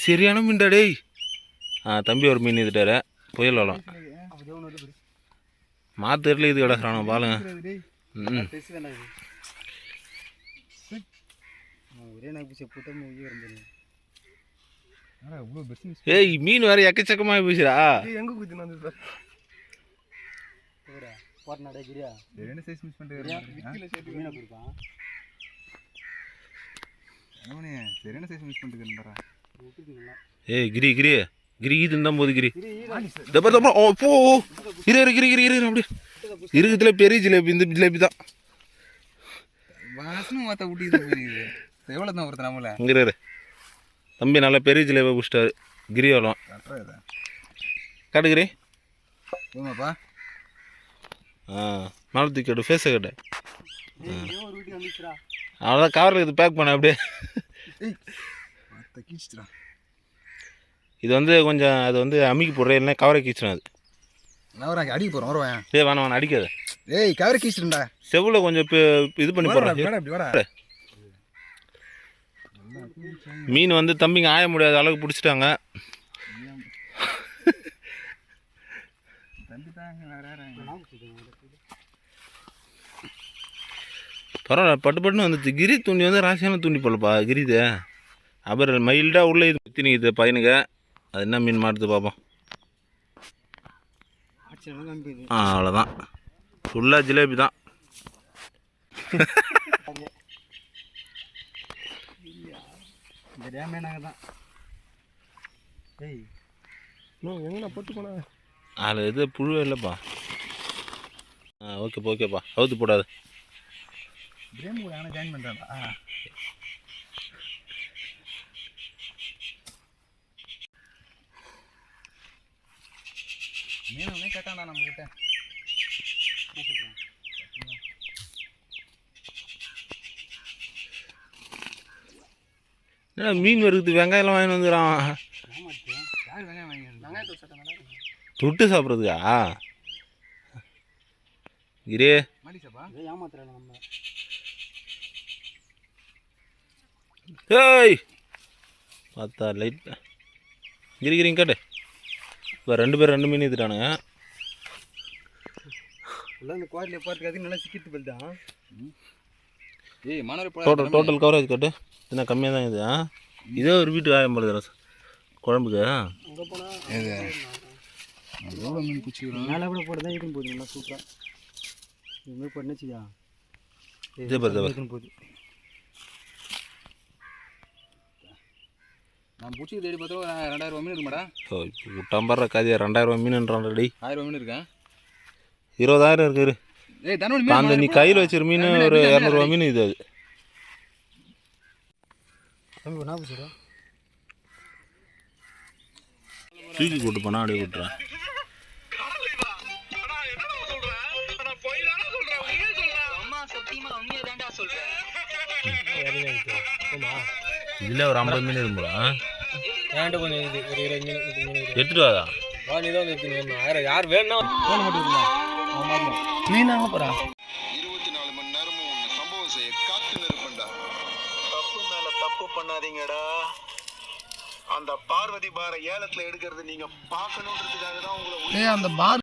சரியான மீன்டா டேய். தம்பி ஒரு மீன் இதுட்டாரு புயல் வளம் மாத்தரில் இது கிடக்குறானோ பாலுங்க. ஏய் மீன் வேற எக்கச்சக்கமாக போச்சுடா. ஏய் கிரி கிரி கிரி இது இருந்தால் போது கிரி போ இரு இரு கிரி கிரி இரு அப்படி இருக்குதுல பெரிய ஜிலேபி இந்த ஜிலேபி தான். இரு தம்பி நல்லா பெரிய ஜிலேபி பிடிச்சிட்டாரு கிரி வளம் காட்டு கிரி. நாலு தூக்கி கேட்டு ஃபேஸை கேட்டு அவ்வளோதான் கவரில் இது பேக் பண்ண அப்படியே. இது வந்து கொஞ்சம் அது வந்து அமுக்கி போடுறேன் இல்லைன்னா கவரை கீச்சிடும். அது அடிக்க போகிறோம் வருவேன். வேணாம் வேணாம் அடிக்காது. ஏய் கவரை கீச்சிடும்டா. செவ்வில் கொஞ்சம் இப்போ இது பண்ணி போடுறேன். மீன் வந்து தம்பிங்க ஆய முடியாத அளவுக்கு பிடிச்சிட்டாங்க. பரவாயில்ல பட்டு பட்டுன்னு வந்துச்சு. கிரி தூண்டி வந்து ராசியான தூண்டி போலப்பா கிரிது. அப்புறம் மைல்டாக உள்ளே இது திணிக்குது பையனுக்கு. அது என்ன மீன் மாட்டுது பார்ப்போம். அவ்வளோதான் ஃபுல்லாக ஜிலேபி தான். அதில் எது புழுவே இல்லைப்பா. ஓகேப்பா ஓகேப்பா அவுத்து போடாது. ஜாயின் பண்ணுறா மீனே கேட்டாண்டா நம்மக்கிட்ட. என்ன மீன் வருது வெங்காயம் வாங்கிட்டு வந்துடுறான். தொட்டு சாப்பிட்றதுக்கா கிரே ஏய் பார்த்தா லைட் கிரிக்கிறீங்க கேட்டு. இப்போ ரெண்டு பேர் ரெண்டு மீன் எடுத்துட்டானுங்க. டோட்டல் கவரேஜ் கட்டு என்ன கம்மியாக தான் இது. இதே ஒரு வீட்டுக்கு ஆயம்பது ரசம் குழம்புக்கு. மேலே கூட போட்டு தான் இருக்கும் போகுது நல்லா சூப்பராக. இதுமாதிரி போட்டுச்சுக்கா போகுது. நான் பிடிச்சி தேடி பார்த்தா 2000 மீன் இருக்கு மேடம். ஸோ இப்போ விட்டாம்பற கதையா 2000 மீன்ன்றான் ரெடி. 1000 மீன் இருக்கேன். 20,000 இருக்குது. அந்த நீ கையில் வச்சிரு மீன் ஒரு 200 மீன் இது. அது தூக்கி கூட்டு போனா அப்படியே விட்டுறேன். இதில் ஒரு 50 மீன் இருக்குங்களா? ஏன்ட்ட கொஞ்சம் இது ஒரு 20 மீன் 30 மீன் எடுத்துட்டு வாதா நீ தான் எடுத்துன்னு யார் வேணும்னா மீன் வாங்க போகிறா. 24 மணி நேரமும் சம்பவம் செய்ய காத்துன்னு இருப்பேன்டா. தப்பு மேல தப்பு பண்ணாதீங்கடா. அந்த பார்வதி பார ஏலத்தில் எடுக்கிறது நீங்க பார்க்கணுன்றதுக்காக தான் உங்களை அந்த பார்